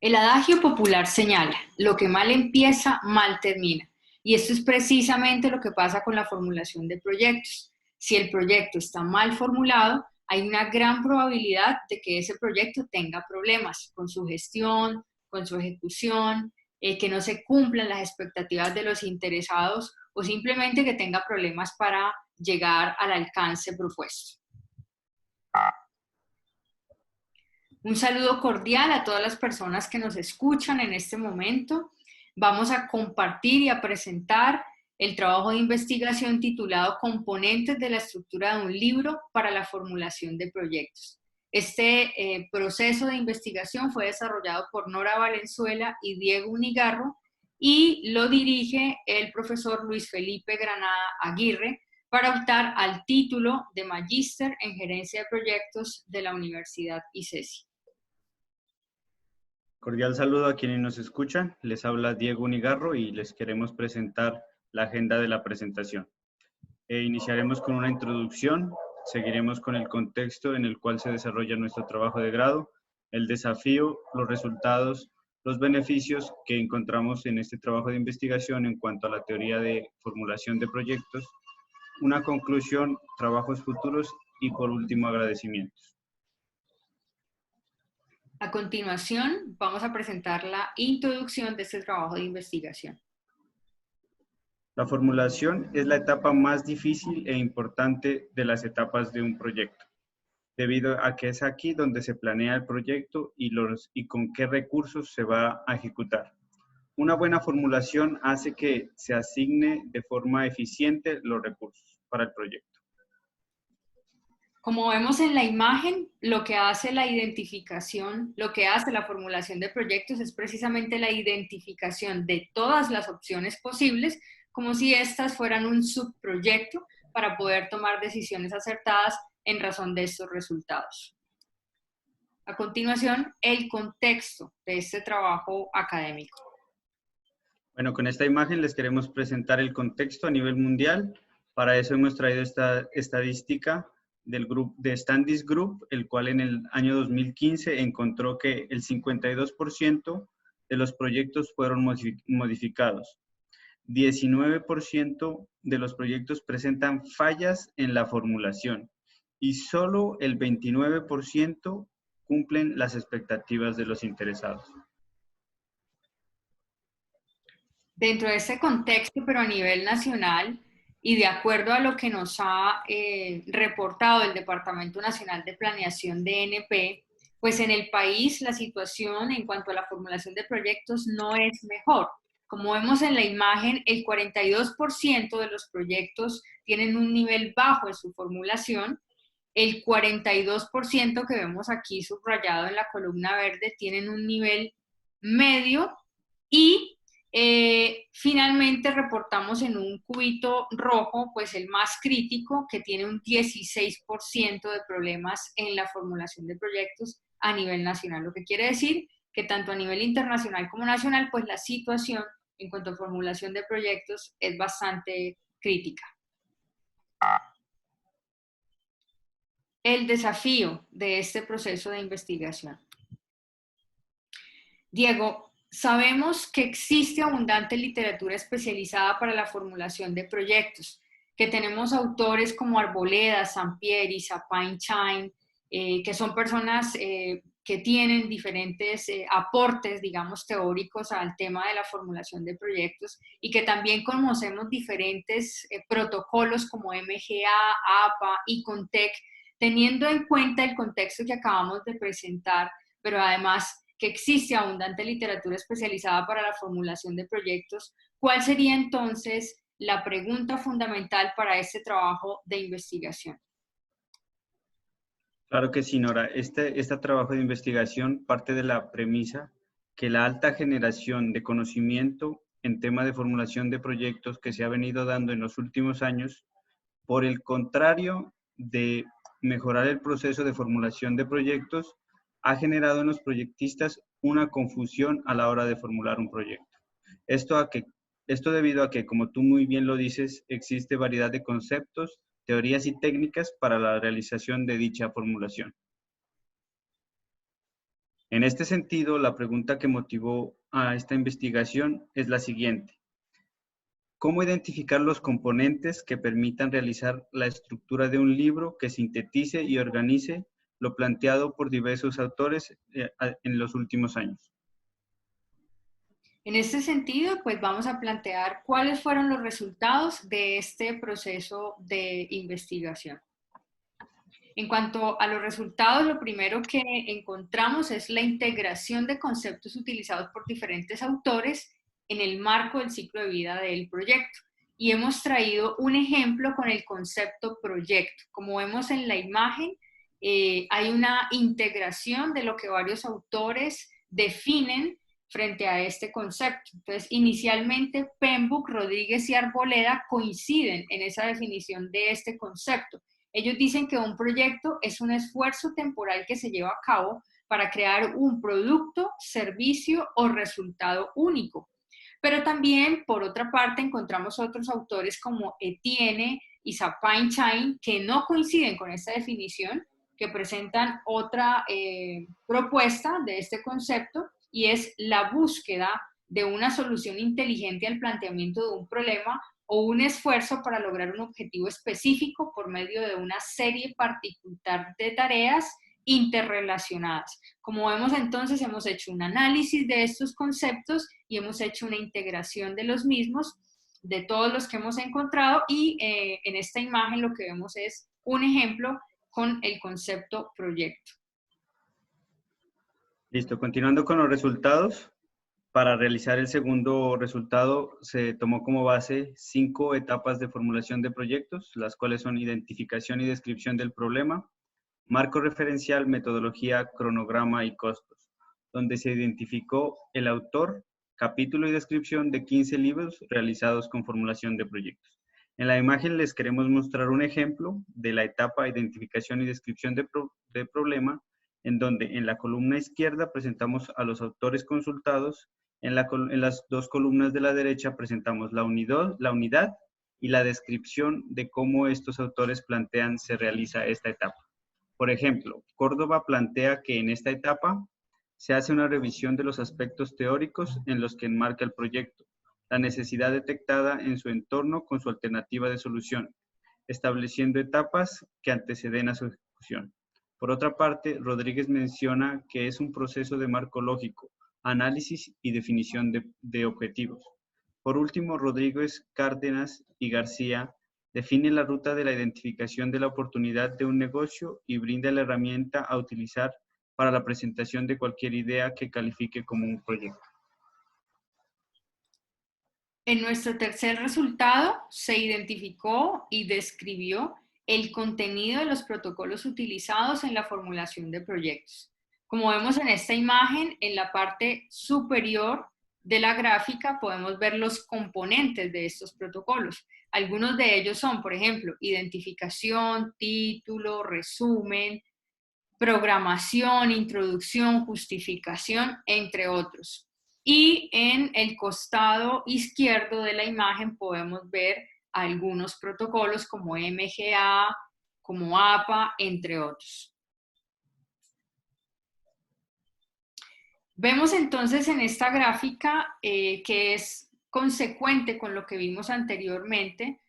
El adagio popular señala, lo que mal empieza, mal termina. Y esto es precisamente lo que pasa con la formulación de proyectos. Si el proyecto está mal formulado, hay una gran probabilidad de que ese proyecto tenga problemas con su gestión, con su ejecución, que no se cumplan las expectativas de los interesados o simplemente que tenga problemas para llegar al alcance propuesto. Un saludo cordial a todas las personas que nos escuchan en este momento. Vamos a compartir y a presentar el trabajo de investigación titulado Componentes de la estructura de un libro para la formulación de proyectos. Este proceso de investigación fue desarrollado por Nora Valenzuela y Diego Unigarro y lo dirige el profesor Luis Felipe Granada Aguirre para optar al título de Magíster en Gerencia de Proyectos de la Universidad ICESI. Cordial saludo a quienes nos escuchan. Les habla Diego Unigarro y les queremos presentar la agenda de la presentación. Iniciaremos con una introducción, seguiremos con el contexto en el cual se desarrolla nuestro trabajo de grado, el desafío, los resultados, los beneficios que encontramos en este trabajo de investigación en cuanto a la teoría de formulación de proyectos, una conclusión, trabajos futuros y por último agradecimientos. A continuación, vamos a presentar la introducción de este trabajo de investigación. La formulación es la etapa más difícil e importante de las etapas de un proyecto, debido a que es aquí donde se planea el proyecto y con qué recursos se va a ejecutar. Una buena formulación hace que se asigne de forma eficiente los recursos para el proyecto. Como vemos en la imagen, lo que hace la identificación, lo que hace la formulación de proyectos es precisamente la identificación de todas las opciones posibles, como si estas fueran un subproyecto para poder tomar decisiones acertadas en razón de estos resultados. A continuación, el contexto de este trabajo académico. Bueno, con esta imagen les queremos presentar el contexto a nivel mundial. Para eso hemos traído esta estadística del grupo de Standish Group, el cual en el año 2015 encontró que el 52% de los proyectos fueron modificados. 19% de los proyectos presentan fallas en la formulación y solo el 29% cumplen las expectativas de los interesados. Dentro de este contexto, pero a nivel nacional, y de acuerdo a lo que nos ha reportado el Departamento Nacional de Planeación DNP, pues en el país la situación en cuanto a la formulación de proyectos no es mejor. Como vemos en la imagen, el 42% de los proyectos tienen un nivel bajo en su formulación, el 42% que vemos aquí subrayado en la columna verde tienen un nivel medio y finalmente reportamos en un cubito rojo, pues el más crítico, que tiene un 16% de problemas en la formulación de proyectos a nivel nacional, lo que quiere decir que tanto a nivel internacional como nacional, pues la situación en cuanto a formulación de proyectos es bastante crítica. El desafío de este proceso de investigación. Diego, sabemos que existe abundante literatura especializada para la formulación de proyectos, que tenemos autores como Arboleda, Sampieri, Sapin-Chain, que son personas que tienen diferentes aportes, digamos, teóricos al tema de la formulación de proyectos y que también conocemos diferentes protocolos como MGA, APA y CONTEC, teniendo en cuenta el contexto que acabamos de presentar, pero además que existe abundante literatura especializada para la formulación de proyectos. ¿Cuál sería entonces la pregunta fundamental para este trabajo de investigación? Claro que sí, Nora. Este trabajo de investigación parte de la premisa que la alta generación de conocimiento en tema de formulación de proyectos que se ha venido dando en los últimos años, por el contrario de mejorar el proceso de formulación de proyectos, ha generado en los proyectistas una confusión a la hora de formular un proyecto. Esto debido a que, como tú muy bien lo dices, existe variedad de conceptos, teorías y técnicas para la realización de dicha formulación. En este sentido, la pregunta que motivó a esta investigación es la siguiente. ¿Cómo identificar los componentes que permitan realizar la estructura de un libro que sintetice y organice lo planteado por diversos autores en los últimos años? En este sentido, pues vamos a plantear cuáles fueron los resultados de este proceso de investigación. En cuanto a los resultados, lo primero que encontramos es la integración de conceptos utilizados por diferentes autores en el marco del ciclo de vida del proyecto. Y hemos traído un ejemplo con el concepto proyecto. Como vemos en la imagen, hay una integración de lo que varios autores definen frente a este concepto. Entonces, inicialmente, Pembroke, Rodríguez y Arboleda coinciden en esa definición de este concepto. Ellos dicen que un proyecto es un esfuerzo temporal que se lleva a cabo para crear un producto, servicio o resultado único. Pero también, por otra parte, encontramos otros autores como Etienne y Sapin-Chain que no coinciden con esta definición, que presentan otra propuesta de este concepto y es la búsqueda de una solución inteligente al planteamiento de un problema o un esfuerzo para lograr un objetivo específico por medio de una serie particular de tareas interrelacionadas. Como vemos entonces, hemos hecho un análisis de estos conceptos y hemos hecho una integración de los mismos, de todos los que hemos encontrado y en esta imagen lo que vemos es un ejemplo con el concepto proyecto. Listo, continuando con los resultados. Para realizar el segundo resultado se tomó como base 5 etapas de formulación de proyectos, las cuales son identificación y descripción del problema, marco referencial, metodología, cronograma y costos, donde se identificó el autor, capítulo y descripción de 15 libros realizados con formulación de proyectos. En la imagen les queremos mostrar un ejemplo de la etapa identificación y descripción de problema, en donde en la columna izquierda presentamos a los autores consultados, en las dos columnas de la derecha presentamos la unidad y la descripción de cómo estos autores plantean se realiza esta etapa. Por ejemplo, Córdoba plantea que en esta etapa se hace una revisión de los aspectos teóricos en los que enmarca el proyecto, la necesidad detectada en su entorno con su alternativa de solución, estableciendo etapas que anteceden a su ejecución. Por otra parte, Rodríguez menciona que es un proceso de marco lógico, análisis y definición de objetivos. Por último, Rodríguez, Cárdenas y García define la ruta de la identificación de la oportunidad de un negocio y brinda la herramienta a utilizar para la presentación de cualquier idea que califique como un proyecto. En nuestro tercer resultado se identificó y describió el contenido de los protocolos utilizados en la formulación de proyectos. Como vemos en esta imagen, en la parte superior de la gráfica podemos ver los componentes de estos protocolos. Algunos de ellos son, por ejemplo, identificación, título, resumen, programación, introducción, justificación, entre otros. Y en el costado izquierdo de la imagen podemos ver algunos protocolos como MGA, como APA, entre otros. Vemos entonces en esta gráfica que es consecuente con lo que vimos anteriormente,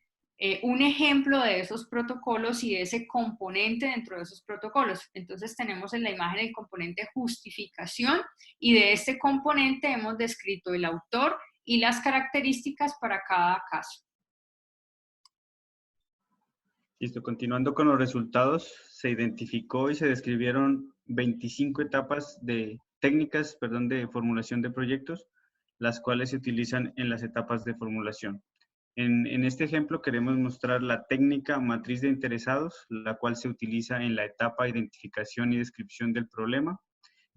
un ejemplo de esos protocolos y de ese componente dentro de esos protocolos. Entonces tenemos en la imagen el componente justificación y de este componente hemos descrito el autor y las características para cada caso. Listo, continuando con los resultados, se identificó y se describieron 25 etapas de técnicas, de formulación de proyectos, las cuales se utilizan en las etapas de formulación. En este ejemplo queremos mostrar la técnica matriz de interesados, la cual se utiliza en la etapa identificación y descripción del problema.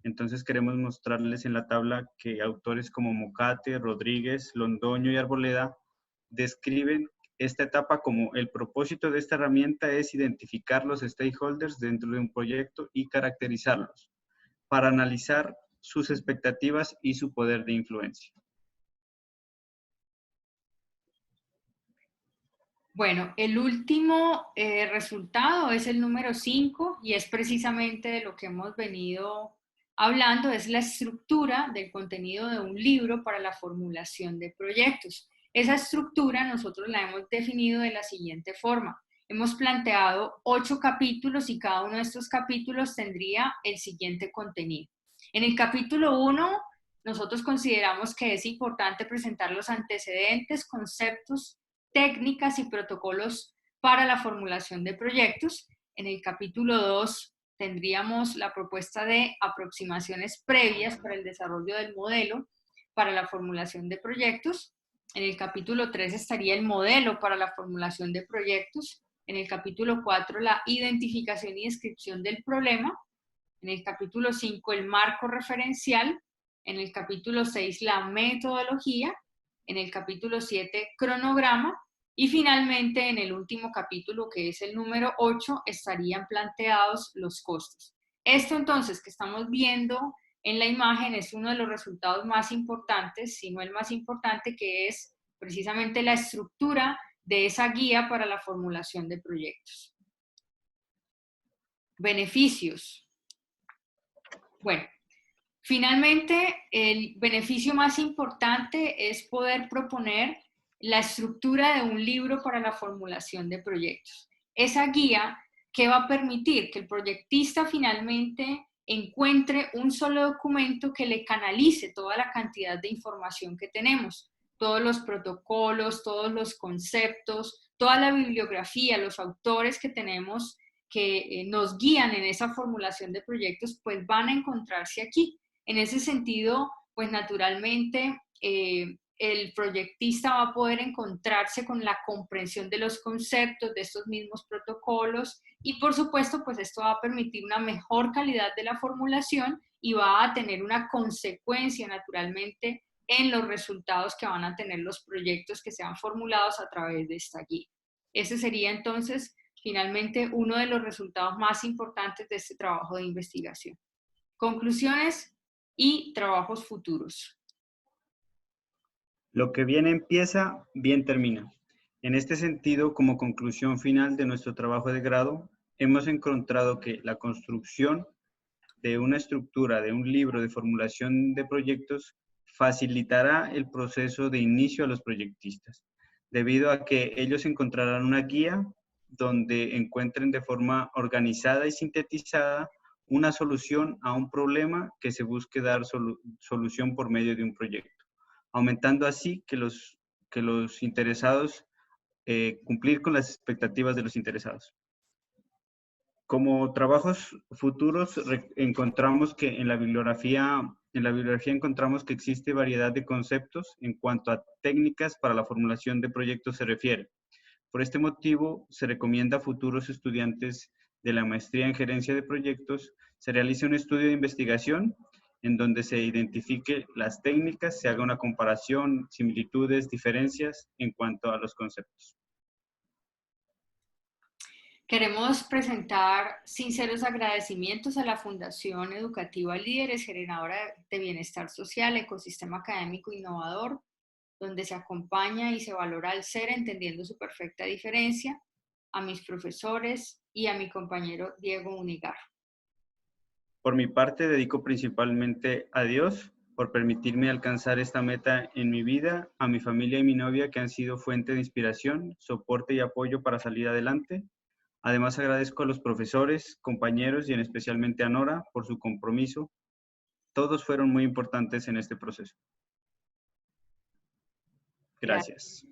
Entonces queremos mostrarles en la tabla que autores como Mocate, Rodríguez, Londoño y Arboleda describen esta etapa como el propósito de esta herramienta es identificar los stakeholders dentro de un proyecto y caracterizarlos para analizar sus expectativas y su poder de influencia. Bueno, el último resultado es el número 5 y es precisamente de lo que hemos venido hablando es la estructura del contenido de un libro para la formulación de proyectos. Esa estructura nosotros la hemos definido de la siguiente forma. Hemos planteado 8 capítulos y cada uno de estos capítulos tendría el siguiente contenido. En el capítulo 1, nosotros consideramos que es importante presentar los antecedentes, conceptos, técnicas y protocolos para la formulación de proyectos. En el capítulo 2 tendríamos la propuesta de aproximaciones previas para el desarrollo del modelo para la formulación de proyectos. En el capítulo 3 estaría el modelo para la formulación de proyectos. En el capítulo 4, la identificación y descripción del problema. En el capítulo 5, el marco referencial. En el capítulo 6, la metodología. En el capítulo 7, cronograma. Y finalmente, en el último capítulo, que es el número 8, estarían planteados los costos. Esto entonces que estamos viendo en la imagen es uno de los resultados más importantes, si no el más importante, que es precisamente la estructura de esa guía para la formulación de proyectos. Beneficios. Bueno, finalmente el beneficio más importante es poder proponer la estructura de un libro para la formulación de proyectos. Esa guía que va a permitir que el proyectista finalmente encuentre un solo documento que le canalice toda la cantidad de información que tenemos, todos los protocolos, todos los conceptos, toda la bibliografía, los autores que tenemos que nos guían en esa formulación de proyectos, pues van a encontrarse aquí. En ese sentido, pues naturalmente el proyectista va a poder encontrarse con la comprensión de los conceptos, de estos mismos protocolos y por supuesto, pues esto va a permitir una mejor calidad de la formulación y va a tener una consecuencia naturalmente en los resultados que van a tener los proyectos que sean formulados a través de esta guía. Ese sería entonces finalmente uno de los resultados más importantes de este trabajo de investigación. Conclusiones y trabajos futuros. Lo que bien empieza, bien termina. En este sentido, como conclusión final de nuestro trabajo de grado, hemos encontrado que la construcción de una estructura de un libro de formulación de proyectos facilitará el proceso de inicio a los proyectistas, debido a que ellos encontrarán una guía donde encuentren de forma organizada y sintetizada una solución a un problema que se busque dar solución por medio de un proyecto, aumentando así que los interesados, cumplir con las expectativas de los interesados. Como trabajos futuros, encontramos que en la bibliografía encontramos que existe variedad de conceptos en cuanto a técnicas para la formulación de proyectos se refiere. Por este motivo, se recomienda a futuros estudiantes de la maestría en gerencia de proyectos se realice un estudio de investigación en donde se identifique las técnicas, se haga una comparación, similitudes, diferencias en cuanto a los conceptos. Queremos presentar sinceros agradecimientos a la Fundación Educativa Líderes, generadora de bienestar social, ecosistema académico innovador, donde se acompaña y se valora al ser entendiendo su perfecta diferencia, a mis profesores y a mi compañero Diego Unigar. Por mi parte, dedico principalmente a Dios por permitirme alcanzar esta meta en mi vida, a mi familia y mi novia que han sido fuente de inspiración, soporte y apoyo para salir adelante. Además, agradezco a los profesores, compañeros y en especialmente a Nora por su compromiso. Todos fueron muy importantes en este proceso. Gracias.